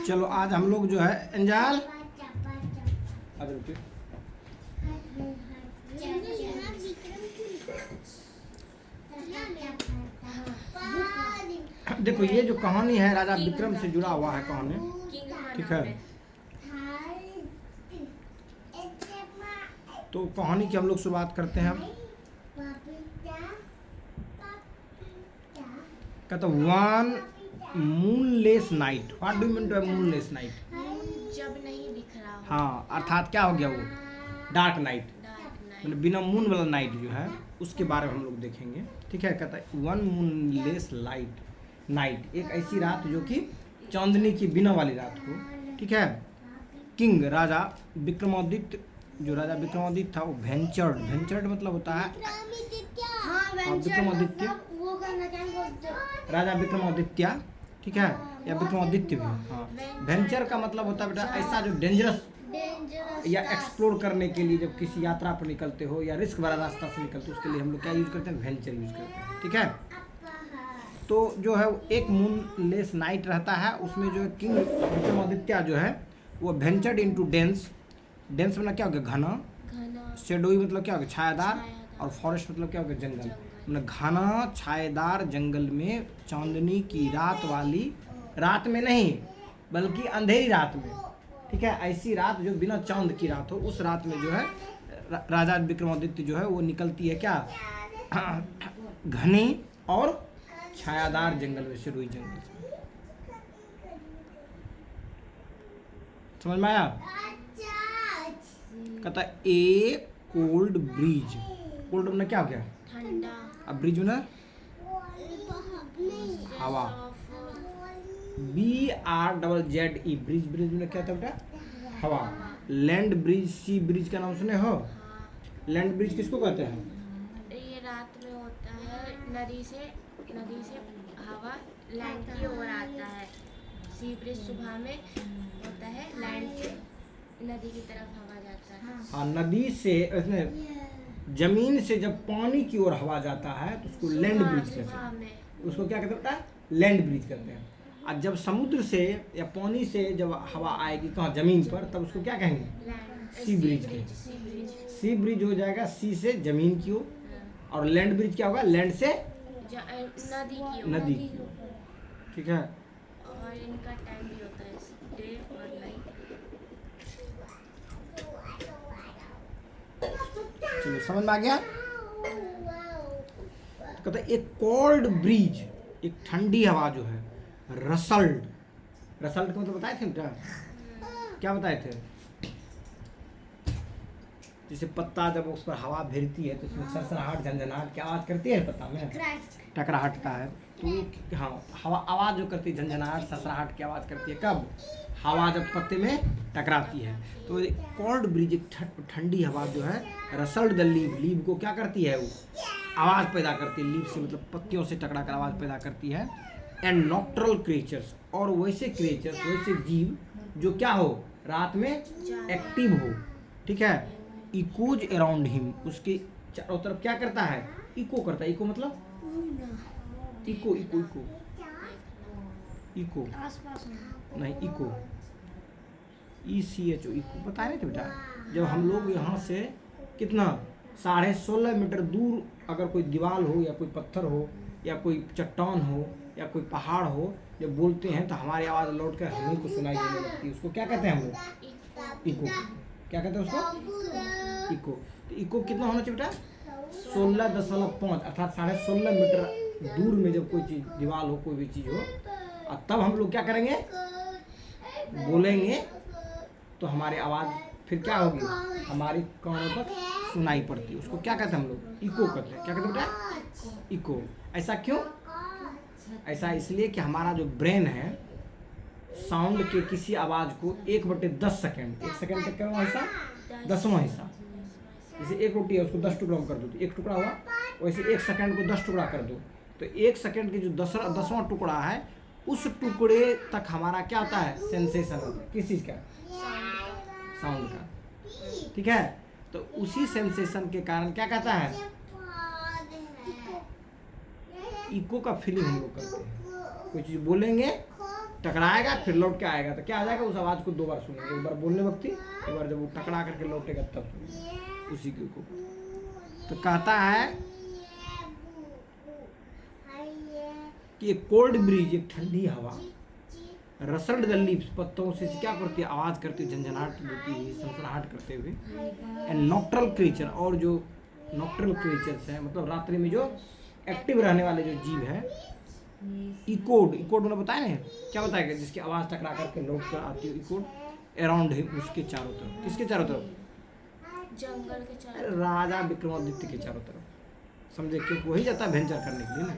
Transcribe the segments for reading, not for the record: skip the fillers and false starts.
चलो आज हम लोग जो है अंजाल देखो, ये जो कहानी है राजा विक्रम से जुड़ा हुआ है कहानी, ठीक है। तो कहानी की हम लोग शुरुआत करते हैं। कहता one moonless night. What do you mean by moonless night? जब नहीं दिख रहा हो। हाँ, अर्थात क्या हो गया वो डार्क नाइट, मतलब बिना मून वाला नाइट जो है उसके बारे में हम लोग देखेंगे, ठीक है। कहता है वन मूनलेस नाइट, एक ऐसी रात जो कि चांदनी की बिना वाली रात को, ठीक है। किंग राजा विक्रमादित्य, जो राजा विक्रमादित्य था वो वेंचर्ड मतलब होता है विक्रमादित्य, राजा विक्रमादित्य, ठीक है, या विक्रमादित्य भी। हाँ, वेंचर का मतलब होता है बेटा ऐसा जो डेंजरस या एक्सप्लोर करने के लिए जब किसी यात्रा पर निकलते हो या रिस्क वाला रास्ता से निकलते हो, उसके लिए हम लोग क्या यूज करते हैं? वेंचर यूज करते हैं, ठीक है। तो जो है एक मूनलेस नाइट रहता है, उसमें जो किंग विक्रमादित्य जो है वो वेंचर्ड इनटू डेंस मतलब क्या हो गया? घना। शेडोई मतलब क्या हो गया? छायादार। और फॉरेस्ट मतलब क्या हो गया? जंगल। मतलब घना छायादार जंगल में चांदनी की रात में नहीं बल्कि अंधेरी रात में, ठीक है, ऐसी रात जो बिना चांद की रात हो, उस रात में जो है राजा विक्रमादित्य जो है वो निकलती है क्या? घनी और छायादार जंगल में, शेडोई जंगल से। समझ में आया? कहता है ए कोल्ड ब्रीज। कोल्ड में क्या हो गया? ठंडा। अब ब्रिज में ना हवा। BRZZE ब्रिज में क्या था बेटा? हवा। लैंड ब्रिज, सी ब्रिज का नाम सुने हो? लैंड ब्रिज किसको कहते हैं? ये रात में होता है, नदी से हवा लैंड की ओर आता है। सी ब्रिज सुबह में होता है, लैंड से नदी की तरफ हवा जाता है। हाँ, नदी से जमीन से जब पानी की ओर हवा जाता है तो उसको लैंड ब्रिज कहते हैं। उसको क्या कहते हैं? लैंड ब्रिज कहते हैं। और जब समुद्र से या पानी से जब हवा आएगी कहाँ? जमीन पर, तब उसको क्या कहेंगे? सी ब्रिज कहेंगे। सी ब्रिज हो जाएगा सी से जमीन की ओर, और लैंड ब्रिज क्या होगा? लैंड से नदी की ओर, ठीक है। और इनका टाइम भी होता है, डे और नाइट। चलो समझ में आ गया? कहते हैं एक कोल्ड ब्रीज, एक ठंडी हवा जो है, रसल्ड का मतलब बताए थे बेटा? क्या बताए थे? जैसे पत्ता जब उस पर हवा भिरती है तो उसमें सरसराहट, झंझनाहट की आवाज करती है पत्ता में, टकराहटता है तो हाँ, हवा आवाज जो करती है झंझनाहट सरसराहट की आवाज करती है कब? हवा जब पत्ते में टकराती है। तो कोल्ड ब्रिज एक ठंडी हवा जो है, रसल्ड द लीव को क्या करती है? वो आवाज़ पैदा करती है, लीव से मतलब पत्तियों से टकरा कर आवाज़ पैदा करती है। एंड नॉक्टरल क्रिएचर्स, और वैसे क्रिएचर्स, वैसे जीव जो क्या हो? रात में एक्टिव हो, ठीक है। इकोज अराउंड हिम, उसके चारों तरफ क्या करता है? इको करता है। इको मतलब इको नहीं, इको ECHO, इको बता रहे थे बेटा। जब हम लोग यहाँ से कितना 16.5 मीटर दूर अगर कोई दीवार हो या कोई पत्थर हो या कोई चट्टान हो या कोई पहाड़ हो, जब बोलते हैं तो हमारी आवाज़ लौट कर हमें को सुनाई देने लगती है। उसको क्या कहते हैं हम लोग? इको। क्या कहते हैं उसको? इको। तो इको कितना होना चाहिए बेटा? 16.5 अर्थात 16.5 मीटर दूर में जब कोई चीज़, दीवार हो, कोई भी चीज़ हो, और तब हम लोग क्या करेंगे? बोलेंगे तो हमारी आवाज़ फिर क्या होगी? हमारी कानों तक सुनाई पड़ती है। उसको क्या कहते हैं हम लोग? इको कहते हैं। क्या कहते हैं बेटा? इको। ऐसा क्यों? ऐसा इसलिए कि हमारा जो ब्रेन है, साउंड के किसी आवाज़ को 1/10 सेकेंड, 1 सेकेंड तक करो ऐसा 10वां हिस्सा। जैसे एक रोटी है उसको 10 टुकड़ा कर दो तो 1 टुकड़ा हुआ, वैसे 1 सेकेंड को 10 टुकड़ा कर दो तो 1 सेकेंड के जो 10वां टुकड़ा है, उस टुकड़े तक हमारा क्या होता है? सेंसेशन होता है। किस चीज़ का? साउंड का, ठीक है। तो उसी सेंसेशन के कारण क्या कहता है? इको का फीलिंग हम लोग करते हैं। कोई चीज़ बोलेंगे टकराएगा फिर लौट के आएगा, तो क्या आ जाएगा, उस आवाज को 2 बार सुनेंगे, एक बार बोलने वक्त ही, एक बार जब वो टकरा करके लौटेगा तब सुनेंगे उसी को। तो कहता है कि एक कोल्ड ब्रीज, एक ठंडी हवा, रसल्ड द लीव्स, पत्तों से क्या करती है, आवाज करती है, झंझनाहट देती हुई, सनसनाहट करते हुए। एंड नॉक्टरल क्रीचर, और जो नॉक्टरल क्रीचर्स हैं, मतलब रात्रि में जो एक्टिव रहने वाले जो जीव है, इकोड, इकोड मैंने बताया है क्या बताया, जिसकी आवाज टकरा करके लौट कर आती है, इकोड अराउंड हिम, उसके चारों तरफ। किसके चारों तरफ, जंगल के चारों, राजा विक्रमादित्य के चारों तरफ, समझे, क्योंकि वही जाता है वेंचर करने के लिए ना।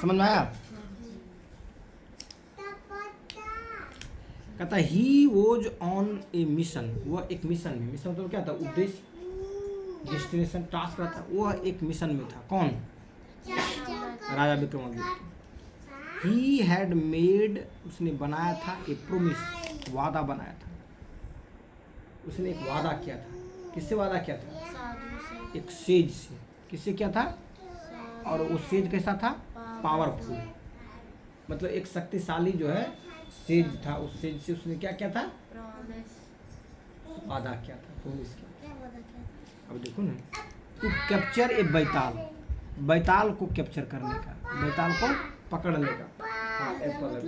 समझ में आया। कहता he was on A mission, वह एक मिशन में, मिशन तो क्या था, उद्देश्य, डेस्टिनेशन, टास्क रहता, वह एक मिशन में था। कौन, राजा विक्रमादित्य। ही हैड मेड, उसने बनाया था, ए प्रोमिस, वादा बनाया था, उसने एक वादा किया था। किससे वादा किया था, साधु से, एक सेज से। किससे किया था, और वो सेज कैसा था, पावरफुल, मतलब एक शक्तिशाली जो है सेज था। उस सेज से उसने क्या किया था, प्रॉमिस, वादा किया था, प्रोमिस किया। अब देखो ना, टू कैप्चर ए बैताल, बैताल को कैप्चर करने का, बैताल को पकड़ने का। हाँ, एक पकड़,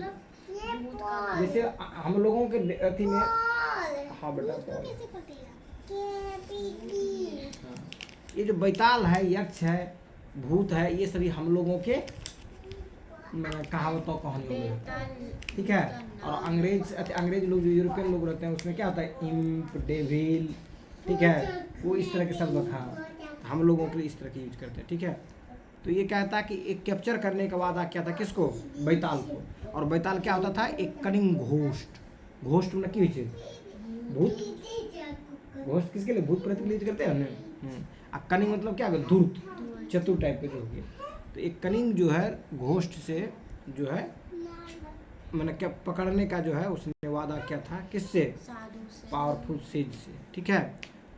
जैसे हम लोगों के अथी में, हाँ बेटा, हाँ, ये जो बैताल है, यक्ष है, भूत है, ये सभी हम लोगों के कहावतों कहानियों में होता है, ठीक है। और अंग्रेज लोग, जो यूरोपियन लोग रहते हैं, उसमें क्या होता है, इम्प, डेविल, ठीक है, वो इस तरह के शब्द, हाँ, हम लोगों के लिए इस तरह के यूज करते हैं, ठीक है। तो ये कहता है कि एक कैप्चर करने का वादा किया था, किसको, बैताल को। और बैताल क्या होता था, एक कनिंग घोस्ट, घोस्ट मतलब की चीज, भूत, घोस्ट किसके लिए, भूत प्रेत के लिए यूज करते हैं हमने। कनिंग मतलब क्या, धूर्त, चतुर टाइप के जो हो गया। तो एक कनिंग जो है, घोस्ट से जो है, मैंने क्या पकड़ने का जो है, उसने वादा किया था, किससे, साधु से, पावरफुल सेज से, ठीक है।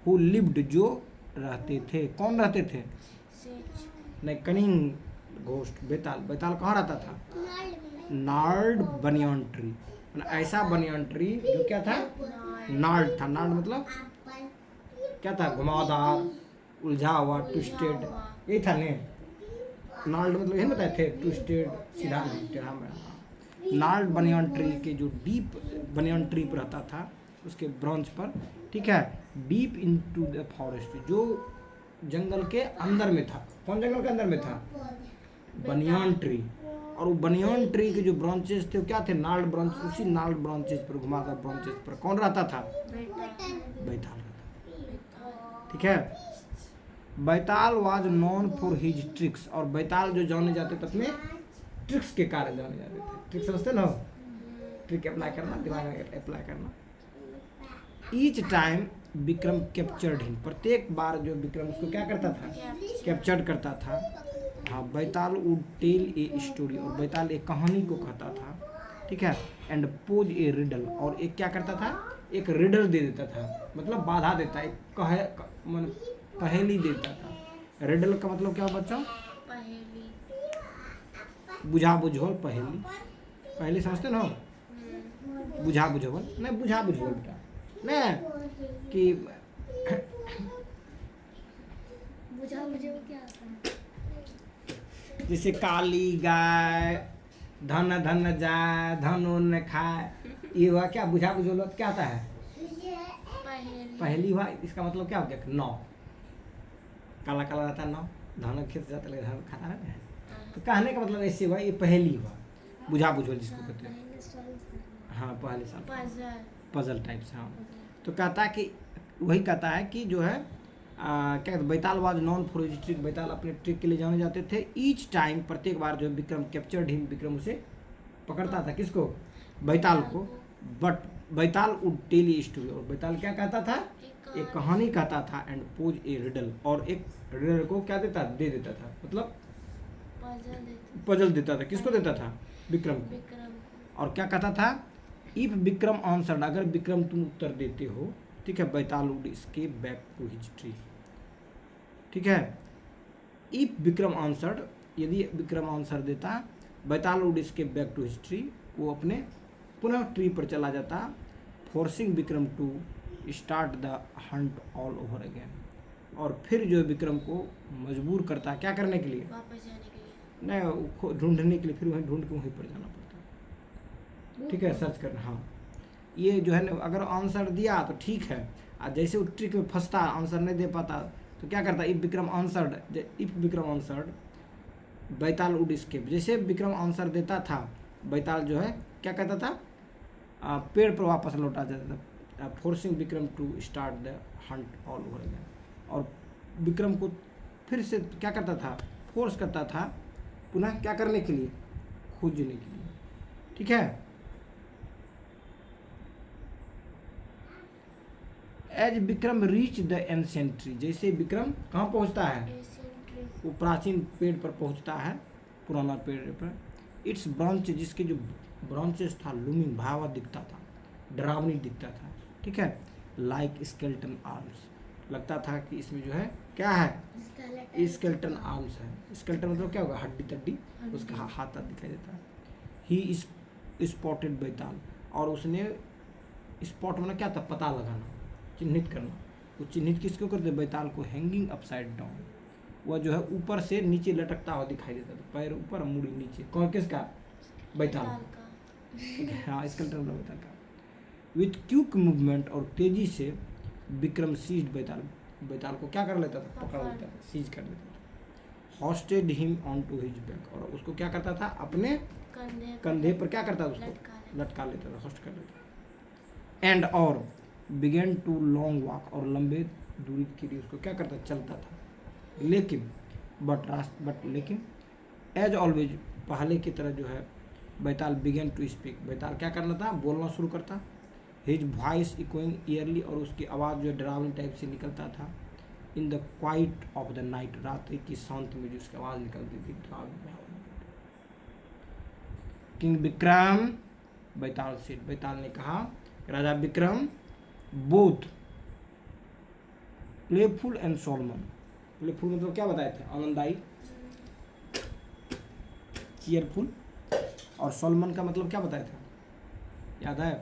हु लिव्ड, जो रहते थे, कौन रहते थे, सेज, नहीं, कनिंग घोस्ट, बेताल, बेताल कहाँ रहता था, नार्ड बनियान ट्री, मतलब ऐसा बनियान ट्री जो क्या था, नार्ड था, नार्ड मतलब क्या था, घुमावदार, उलझा हुआ, ट्विस्टेड, यही था ने, नार्ड मतलब यही बताए थे, ट्विस्टेड, सीधा नहीं, टेढ़ा मेढ़ा। नार्ड बनियान ट्री के जो डीप बनियान ट्री पर रहता था, उसके ब्रांच पर, ठीक है, डीप इनटू द फॉरेस्ट, जो जंगल के अंदर में था। कौन जंगल के अंदर में था, बनियान ट्री। और वो बनियान ट्री के जो ब्रांचेस थे, वो क्या थे, नार्ड ब्रांच, उसी नार्ड ब्रांचेस पर, घुमाकर ब्रांचेस पर कौन रहता था, बैताल, ठीक है। Baital was known for his tricks, और बैताल जो जाने जाते थे अपने ट्रिक्स के कारण जाने जाते थे। ट्रिक समझते ना, ट्रिक अप्लाई करना, दिमाग में अप्लाई करना। Each time Vikram captured him, प्रत्येक बार जो विक्रम उसको क्या करता था, कैप्चर्ड करता था। हाँ, बैताल वुड टेल ए स्टोरी, और बैताल एक कहानी को कहता था, ठीक है। एंड पोज ए रिडल, और एक क्या करता था, एक रिडल दे देता था, मतलब बाधा देता, एक पहेली देता था। रिडल का मतलब क्या बच्चों, पहेली, बुझा बुझोल पहेली, पहेली समझते ना, बुझा बुझोल नहीं, बुझा बुझोल बेटा नहीं, कि बुझा मुझे वो क्या होता है, जैसे काली गाय, धन धन जाए, धन उन खाए, ये हुआ क्या, बुझा बुझोल क्या आता है, पहेली, पहेली हुआ। इसका मतलब क्या हो गया, नौ, काला काला रहता है नौ, धान खेत जाता है, धान खाता रहता है। तो कहने का मतलब ऐसे हुआ, ये पहेली हुआ, बुझा बुझोल जिसको कहते हैं, हाँ, पहले साल पजल, पजल टाइप से। हाँ, तो कहता है कि वही कहता है कि जो है क्या कहते, Baital was known for his trick, Baital अपने ट्रिक के लिए जाने जाते थे। ईच टाइम, प्रत्येक बार जो विक्रम कैप्चर्ड हिम, विक्रम उसे पकड़ता था, किसको, बैताल को। But Baital would tell a story, और बैताल क्या कहता था, एक कहानी कहता था। एंड पोज ए रिडल, और एक रिडल को क्या देता, दे देता था, मतलब पजल देता था, किसको देता था, विक्रम को। और क्या कहता था, इफ विक्रम आंसर्ड, अगर विक्रम तुम उत्तर देते हो, ठीक है, Baital would escape back to his tree, ठीक है। इफ विक्रम आंसर्ड, यदि विक्रम आंसर देता, Baital would escape back to his tree, वो अपने पुनः ट्री पर चला जाता, forcing Vikram to start the hunt all over again, और फिर जो है विक्रम को मजबूर करता क्या करने के लिए, वापस जाने के लिए। नहीं ढूंढने के लिए, फिर वहीं ढूंढ के वहीं पर जाना पड़ता। ठीक है, सर्च करना। हाँ, ये जो है ना, अगर आंसर दिया तो ठीक है, और जैसे वो ट्रिक में फंसता, आंसर नहीं दे पाता, तो क्या करता, if Vikram answered Baital would escape, जैसे विक्रम आंसर देता था, बैताल जो है क्या कहता था, पेड़ पर वापस लौटा जाता था, forcing Vikram to start the hunt all over again, और विक्रम को फिर से क्या करता था, फोर्स करता था पुनः क्या करने के लिए, खोजने के लिए। ठीक है, as Vikram reach the ancient tree, जैसे विक्रम कहाँ पहुँचता है, वो प्राचीन पेड़ पर पहुँचता है, पुराना पेड़ पर, इट्स ब्रांच, जिसके जो ब्रांचेस था, लूमिंग, भयावह दिखता था, डरावनी दिखता था। ठीक है, लाइक स्केलेटन आर्म्स, लगता था कि इसमें जो है क्या है, स्केलेटन आर्म्स है। स्केलेटन मतलब क्या होगा, हड्डी तड्डी, उसका हाथ दिखाई देता है। ही इज स्पॉटेड बैताल, और उसने स्पॉट मतलब क्या था, पता लगाना, चिन्हित करना। वो चिन्हित किसको करते, बैताल को, हैंगिंग अपसाइड डाउन, वह जो है ऊपर से नीचे लटकता हुआ दिखाई देता था, पैर ऊपर मुड़ी नीचे, कौन किसका, बैताल का। ठीक है, हाँ, स्केलेटन बैताल का। विथ क्विक मूवमेंट, और तेजी से विक्रम सीज्ड बैताल, बैताल को क्या कर लेता था, पकड़ लेता था, सीज कर लेता था। Hoisted him on to his back, और उसको क्या करता था, अपने कंधे पर क्या करता था, उसको लटका लेता था, होस्ट कर लेता था। एंड और बिगेन टू लॉन्ग वॉक, और लंबे दूरी के लिए उसको क्या करता, चलता था। लेकिन लेकिन एज ऑलवेज, पहले की तरह जो है बैताल बिगेन टू स्पीक, बैताल क्या करना था, बोलना शुरू करता। हिज वॉइस इकोइंग ईयरली, और उसकी आवाज़ जो डरावनी टाइप से निकलता था। In the quite of the night, रात्रि की शांति में जो उसकी आवाज़ निकलती थी, डरावनी। किंग विक्रम, बैताल से, बैताल ने कहा, Raja Vikram, both playful and solemn, playful मतलब क्या बताए थे, आनंददायी, चीयरफुल, और सोलमन का मतलब क्या बताए थे, याद है,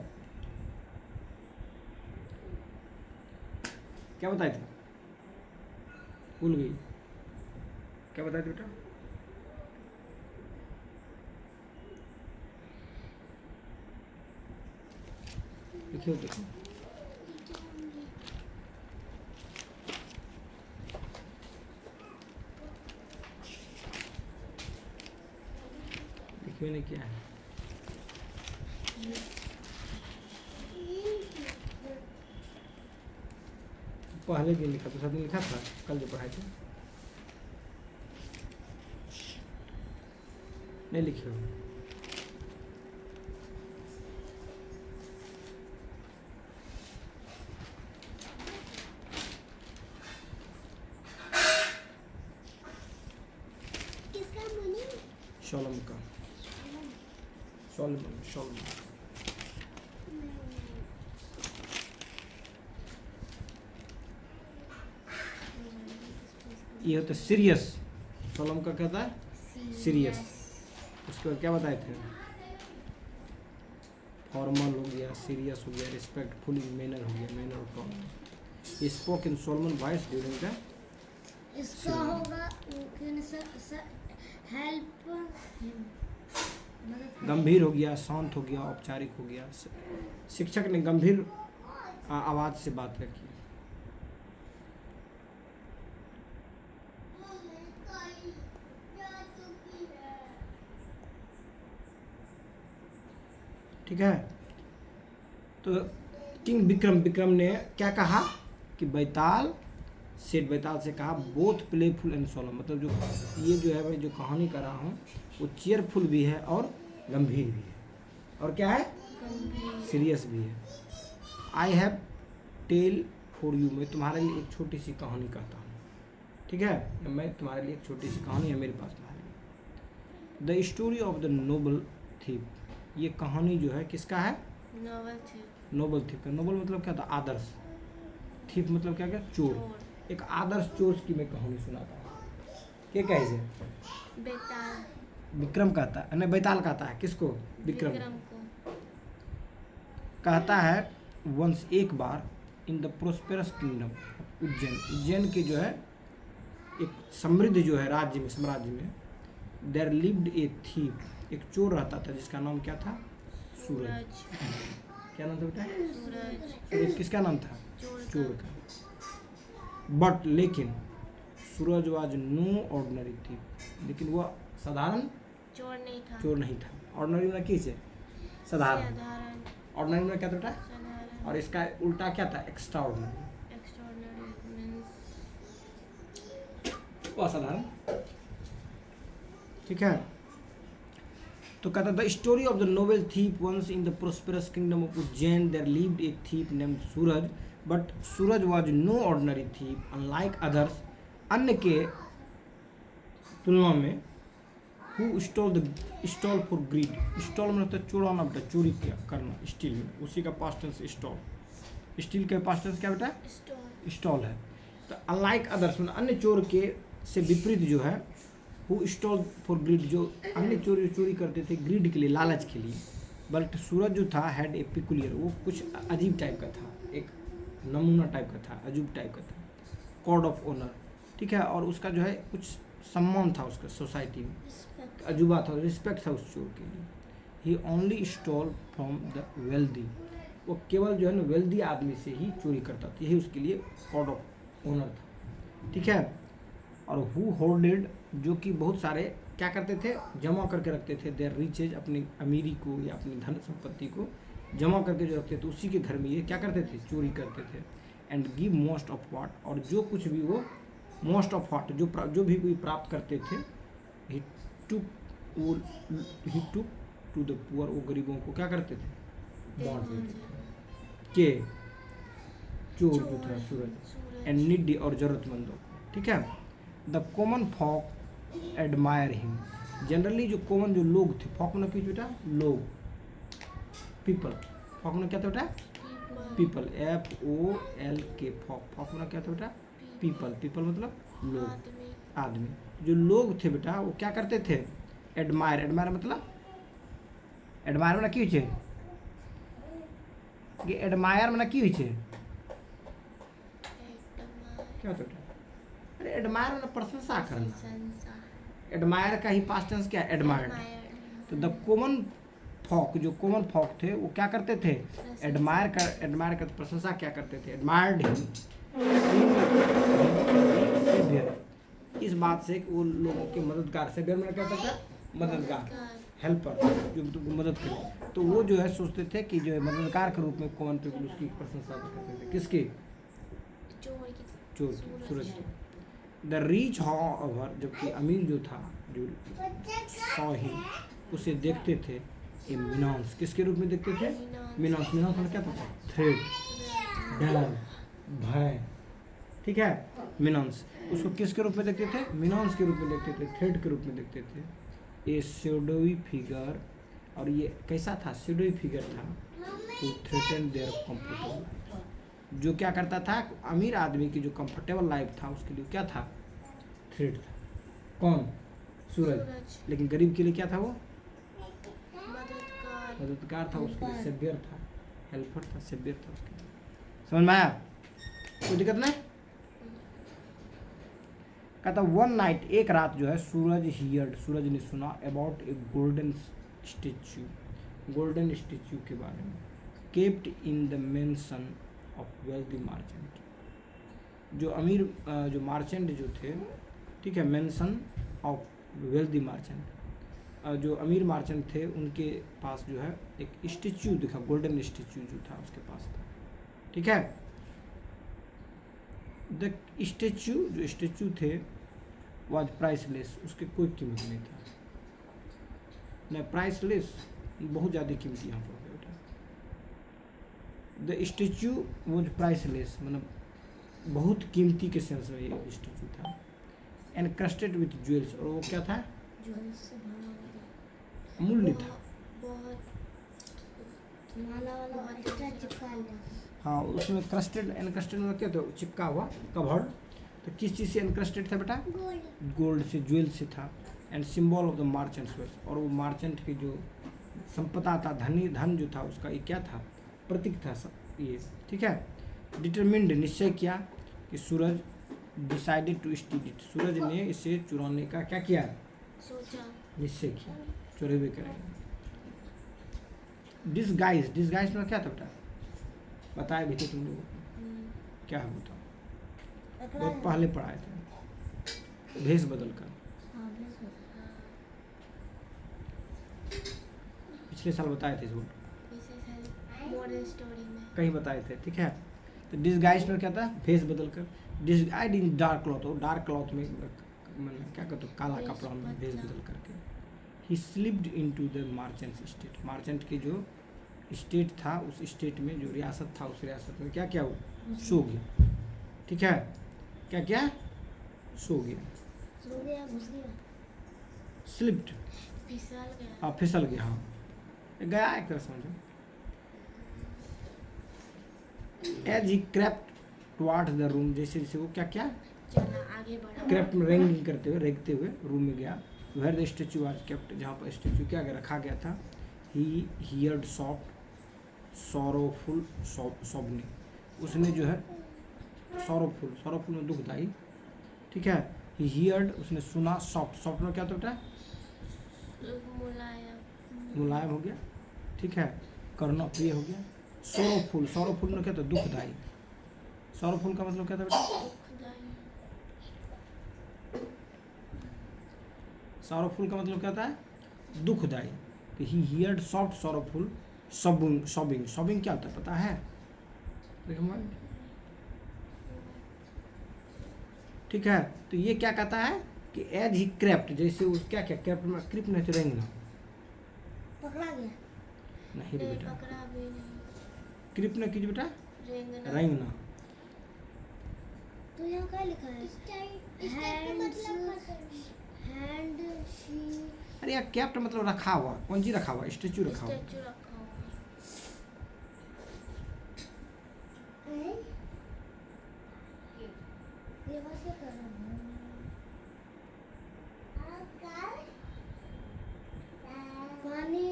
क्या बताए थे, भूल गई, क्या बताए थे बेटा, देखिए देखो, देखिए ने क्या है, पहले दिन लिखा था, सब दिन लिखा था, कल जो पढ़ाई थी नहीं लिखे हो। सोलम का, सोलमन, ये होता है सीरियस, सोलम का कहता है सीरियस। उसके बाद क्या बताए थे, फॉर्मल हो गया, सीरियस हो गया, रिस्पेक्टफुल इन मैनर हो गया, manner of tone. Spoke in solemn voice during the, इसका होगा हेल्प, गंभीर हो गया, शांत हो गया, औपचारिक हो गया। शिक्षक ने गंभीर आवाज से बात रखी। ठीक है, तो किंग विक्रम ने क्या कहा कि बैताल से कहा, बोथ प्लेफुल एंड सोलम, मतलब जो ये जो है मैं जो कहानी कर रहा हूँ वो चीयरफुल भी है और गंभीर भी है, और क्या है, सीरियस भी है। I have tale for you, मैं तुम्हारे लिए एक छोटी सी कहानी कहता हूँ। ठीक है, मैं तुम्हारे लिए एक छोटी सी कहानी है मेरे पास तुम्हारे लिए। The story of the noble thief, ये कहानी जो है किसका है, नोबल थीफ का। नोबल मतलब क्या था, आदर्श, थीफ मतलब क्या, चोर। एक आदर्श चोर की मैं कहानी सुनाता हूँ। के कैसे बेताल विक्रम कहता है, नहीं बैताल कहता है किसको? विक्रम को कहता है वंस एक बार in the prosperous kingdom Ujjain, Ujjain के जो है एक समृद्ध जो है राज्य में, साम्राज्य में, देयर लिव्ड ए थीफ, एक चोर रहता था जिसका नाम क्या था? सूरज। सूरज क्या नाम था बेटा? सूरज सूरज किसका नाम था? चोर चोर का। बट लेकिन सूरज वाज नो ऑर्डिनरी थीफ, लेकिन वह साधारण चोर नहीं था। चोर नहीं था। ऑर्डिनरी में किस है? साधारण। साधारण ऑर्डिनरी में क्या था बेटा? साधारण और इसका उल्टा क्या था? एक्स्ट्रा ऑर्डिनरी, एक्स्ट्राऑर्डिनरी मींस असाधारण। ठीक है, तो कहता the story of the noble thief once in the prosperous kingdom of Ujjain there lived a thief named Suraj, but Suraj was no ordinary thief unlike others, अन्य के तुलना में, who stole for greed, stole मतलब चुराना बेटा, चोरी किया करना, स्टील में, उसी का पास्ट टेंस स्टॉल, स्टील के पास्ट टेंस क्या बेटा? स्टोर स्टॉल है। तो अनलाइक अदर्स मतलब अन्य चोर के से विपरीत जो है, हु स्टॉल फॉर ग्रीड, जो अन्य चोरी करते थे ग्रीड के लिए, लालच के लिए, बट सूरज जो था हैड ए पिकुलियर, वो कुछ अजीब टाइप का था, एक नमूना टाइप का था, अजूब टाइप का था, कोड ऑफ ऑनर। ठीक है, और उसका जो है कुछ सम्मान था उसका सोसाइटी में, अजूबा था, रिस्पेक्ट था उस चोर के लिए। He only stole from the wealthy, वो केवल जो है ना वेल्दी आदमी से ही चोरी करता था, यही उसके लिए कोड ऑफ ऑनर था। ठीक है, और हु होल्डेड, जो कि बहुत सारे क्या करते थे? जमा करके रखते थे देयर रिचेज, अपनी अमीरी को या अपनी धन संपत्ति को जमा करके जो रखते थे, उसी के घर में ये क्या करते थे? चोरी करते थे। And give most of what, और जो कुछ भी वो मोस्ट ऑफ व्हाट, जो भी कोई प्राप्त करते थे, ही टू टू द पुअर, वो गरीबों को क्या करते थे? बांट देते थे। के चोर जो था सूरज, एंड नीडी, और जरूरतमंदों को। ठीक है, the common folk admire him, generally जो कॉमन जो लोग थे, फॉक में क्या बेटा? लोग, पीपल, फॉक में क्या था बेटा? पीपल, FOLK, फॉक, फॉक में क्या था बेटा? पीपल, पीपल मतलब लोग, आदमी। जो लोग थे बेटा वो क्या करते थे? एडमायर, एडमायर मतलब एडमायर में की छे? कि एडमायर में की छे? क्या होता है? अरे एडमायर मतलब प्रशंसा करना, एडमायर का ही पास्ट टेंस क्या? एडमायर्ड। तो द कॉमन फॉक, जो कॉमन फॉक थे वो क्या करते थे? एडमायर का प्रशंसा क्या करते थे? एडमायर्ड हिम, इस बात से कि वो लोगों के मददगार, से मैंने क्या कहता था? मददगार, हेल्पर, जो तुमको मदद करे। तो वो जो है सोचते थे कि जो है मददगार के रूप में कॉमन पीपल उसकी प्रशंसा करते थे। किसकी? चोर, सूरज की। द रीच हाउएवर, जबकि अमीर जो था, जो सॉ ही, उसे देखते थे ए मिनांस, किसके रूप में देखते थे? मिनांस, मिनांस मतलब क्या था? थ्रेड, डर, भय। ठीक है, मिनांस, उसको किसके रूप में देखते थे? मिनांस के रूप में देखते थे, थ्रेड के रूप में देखते थे। ए शेडोई फिगर, और ये कैसा था? शेडोई फिगर था, टू थ्रेटन देयर कंफर्टेबल, जो क्या करता था? अमीर आदमी की जो कंफर्टेबल लाइफ था उसके लिए क्या था? थ्रेट था। कौन? सूरज। लेकिन गरीब के लिए क्या था? वो मददगार था, उसके लिए सेवियर था, हेल्पर था, सेवियर था उसके लिए। समझ में आया? कोई दिक्कत नहीं? कहता वन नाइट, एक रात जो है, सूरज हियर्ड, सूरज ने सुना about A golden statue, golden statue के बारे में, kept in the mention of wealthy merchant, जो अमीर जो मार्चेंट जो थे, ठीक है, मेंशन ऑफ वेल्दी मार्चेंट, जो अमीर मार्चेंट थे उनके पास जो है एक स्टेच्यू दिखा, गोल्डन स्टेच्यू जो था उसके पास था। ठीक है, द स्टेच्यू, जो स्टेच्यू थे, वाज प्राइसलेस, उसके कोई कीमत नहीं था। नहीं, प्राइसलेस बहुत ज़्यादा कीमती यहाँ पर बेटा। द स्टेच्यू वाज प्राइसलेस मतलब बहुत कीमती के सेंस में ये स्टेच्यू था। एनक्रस्टेड विथ ज्वेल्स, और वो क्या था? मूल्य था। हाँ, उसमें क्रस्टेड, एनक्रस्टेड में क्या था? चिपका हुआ, कवर्ड, तो किस चीज़ से एनक्रस्टेड था बेटा? गोल्ड गोल्ड से, ज्वेल से था। And symbol of the मार्चेंट्स wealth, और वो मार्चेंट की जो संपदा था, धन जो था उसका ये क्या था? प्रतीक था सब ये, ठीक है। डिटरमिंड, निश्चय किया कि सूरज, डिसाइडेड टू स्टील इट, सूरज ने इसे चुराने का क्या किया? सोचा। निश्चय किया, चुरावे करेंगे। डिसगाइज, डिसगाइज में क्या था बेटा? बताया भी थे तुम लोगों को, क्या है बताओ? बहुत पहले पढ़ाए थे, भेष बदल कर। पिछले साल बताए थे इसको, मॉडर्न स्टोरी में कहीं बताए थे, ठीक है। तो डिसगाइज में क्या था? भेष बदल कर। डिसगाइड इन डार्क क्लॉथ, और डार्क क्लॉथ में मतलब क्या कहते हो, काला कपड़ा में भेष बदल करके। ही slipped into the merchant state, merchant की जो स्टेट था उस स्टेट में, जो रियासत था उस रियासत में क्या क्या हुआ? सो गया, ठीक है। क्या क्या? सो गया, घुस गया स्लिप्ड, फिसल गया। हाँ फिसल गया, हाँ गया एक तरह समझो। As he crept towards the room, जैसे जैसे वो क्या क्या चला आगे बढ़ा। क्रेप्ट में रेंगिंग करते हुए, रेंगते हुए रूम में गया। Where the statue was kept, जहाँ पर स्टेचू क्या रखा गया था। He heard soft sorrowful sobbing, उसने जो है सॉरोफुल, सॉरोफुल में दुखदाई, ठीक है। ही हियर्ड, उसने सुना। सॉफ्ट, सॉफ्ट में क्या होता है? मुलायम। मुलायम हो गया, ठीक है। करना प्रिय हो गया। सॉरोफुल, सॉरोफुल में क्या था? दुखदाई। सॉरोफुल का मतलब क्या था बेटा? दुखदाई। सॉरोफुल का मतलब क्या था? दुखदाई। कि he heard soft sorrowful sobbing, sobbing, sobbing क्या होता है पता है? देखो मैं, ठीक है। तो ये क्या कहता है कि एज ही क्रेप्ट, जैसे उस क्या क्या क्रेप्ट में, क्रिप्ट नहीं तो रेंगना, पकड़ा गया नहीं रे नहीं बेटा, पकड़ा भी नहीं। क्रिप्ट ने कीजिए बेटा, रेंगना। रेंगना। तो यहाँ क्या लिखा है? हैंड शी अरे यार कैप्ट मतलब रखा हुआ, कौन चीज रखा हुआ? स्टेचू रखा हुआ। स्टैचू रखा हुआ। ये बात क्या कर रहा हूँ? पानी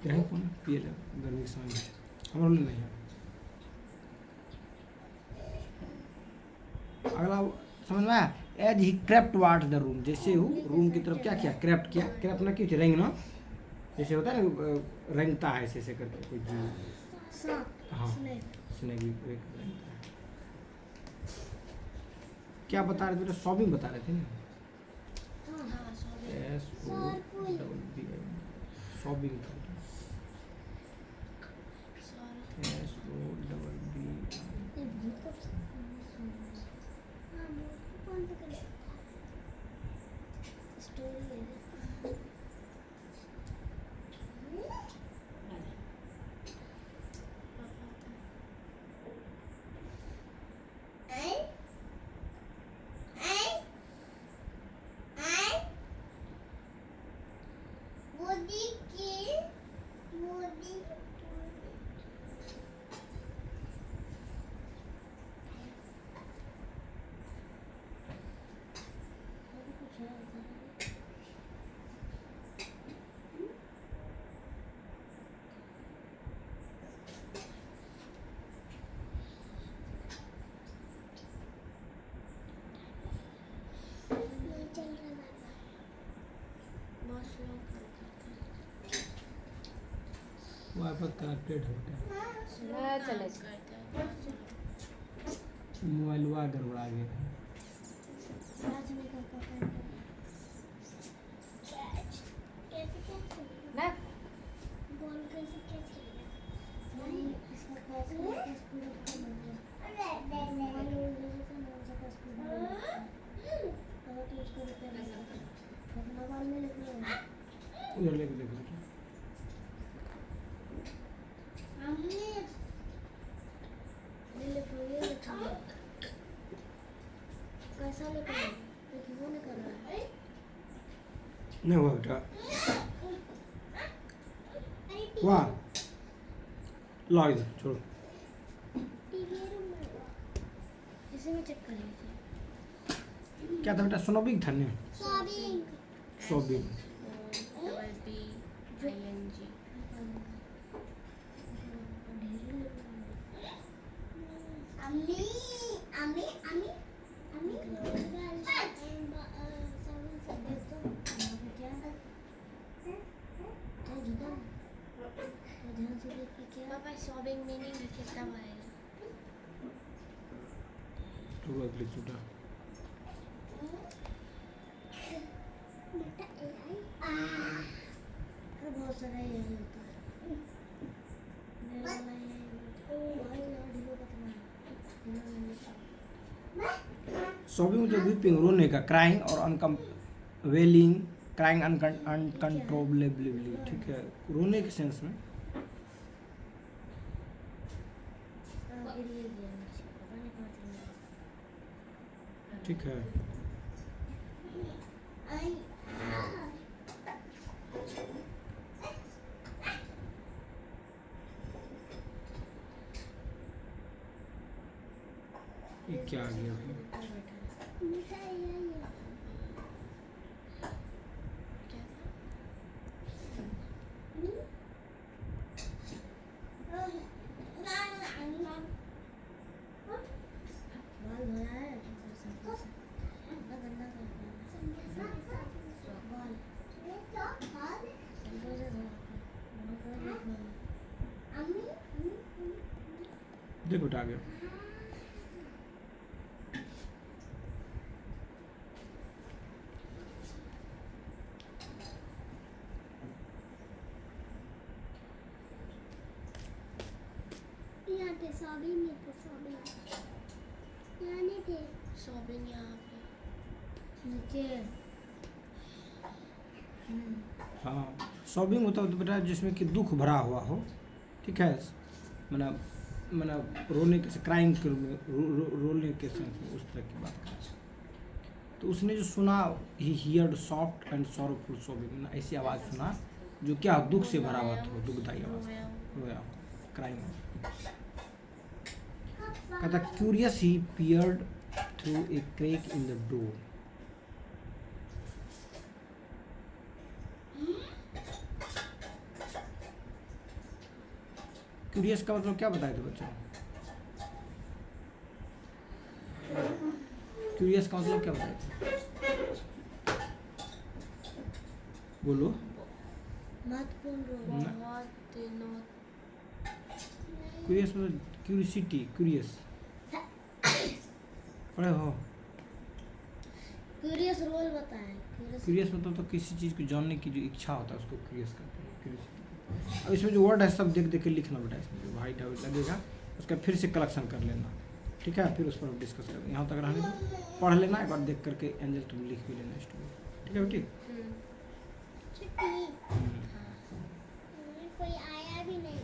क्या है कौन पिए ले गर्मी के समय में, हमारे लिए नहीं है। अगला समझ में आया? As he crept ward the room, जैसे वो रूम की तरफ क्या किया? क्रेप्ट किया। क्रेप्ट ना क्यों? रेंगना, जैसे होता है ना, रेंगता है ऐसे ऐसे करके कोई जीव। सांप हाँ, स्नेक स्नेक भी रेंगता है। क्या बता रहे थे बेटा? सॉबिंग बता रहे थे ना। हाँ sorry. S O double B sobbing, sorry. S O double B. ये भूत कब से? हाँ भूत को कौन पकड़े? स्टोरी है बहुत स्लो करते हैं। वाईफाई कनेक्टेड हो गया, स्लो काम करता है बहुत स्लो। मोबाइल हुआ गड़बड़ा गया। आज नहीं कर पाता ना बॉल कैसे कैच नहीं इसका कैच करके स्पीड अप कर लूंगा मोबाइल और जैसे का नाम से स्पीड अगर तो उसको रिपेयर नहीं करना अपना बॉल में लेके उधर लेके देखो बेटा। ले ये लिखा है कैसा लिखा है देखिए वो नहीं कर रहा है नहीं हुआ बेटा, वाह लो इधर छोड़ो। टीवी रूम में इसे में चेक कर लीजिए। क्या था बेटा? सोनोबिंग था नहीं? सॉबिंग सोबिंग। SOBBING। अम्मी अम्मी अम्मी अम्मी पापा सॉबिंग मीनिंग लिखे तब आएगा। तो अगली छोटा बहुत सारा ये होता है। मेरा वाला ये भाई और ढीलो पतला सोबिंग मतलब वीपिंग, रोने का, क्राइंग और अनकम वेलिंग, क्राइंग अनकंट्रोलेबली, ठीक है, रोने के सेंस में। ठीक है। ये क्या आ गया अभी? देखो बेटा आ गया। यहाँ पे सॉबिंग नहीं थे, सॉबिंग यहाँ नहीं थे, सॉबिंग यहाँ पे नीचे। हाँ, सॉबिंग होता है तो बेटा जिसमें कि दुख भरा हुआ हो, ठीक है, मतलब रोने के, क्राइंग के में रोने के सेंस में, उस तरह की बात कर। तो उसने जो सुना, he heard soft and sorrowful sobbing, ऐसी आवाज़ सुना जो क्या दुख से भरा हुआ था, दुखदायी आवाज़, रोया, क्राइंग। कहता curious he peered through a crack in the door. Curious का मतलब क्या बताए थे बच्चों? क्यूरियस का मतलब क्या बताए थे? बोलो। महत्वपूर्ण रोल। बहुत दिनों क्यूरियस मतलब क्यूरियोसिटी, क्यूरियस पढ़े हो? क्यूरियस रोल बताएं। क्यूरियस मतलब तो किसी चीज़ को जानने की जो इच्छा होता है उसको क्यूरियस कहते हैं, क्यूरियोसिटी। अब इसमें जो वर्ड है सब देख देख के लिखना बेटा, इसमें जो वाइट है लगेगा उसका फिर से कलेक्शन कर लेना, ठीक है, फिर उस पर डिस्कस कर, यहाँ तक रहने दो, पढ़ लेना, एक बार देख करके एंजल तुम लिख भी लेना स्टोरी, ठीक है बेटी? कोई आया भी नहीं।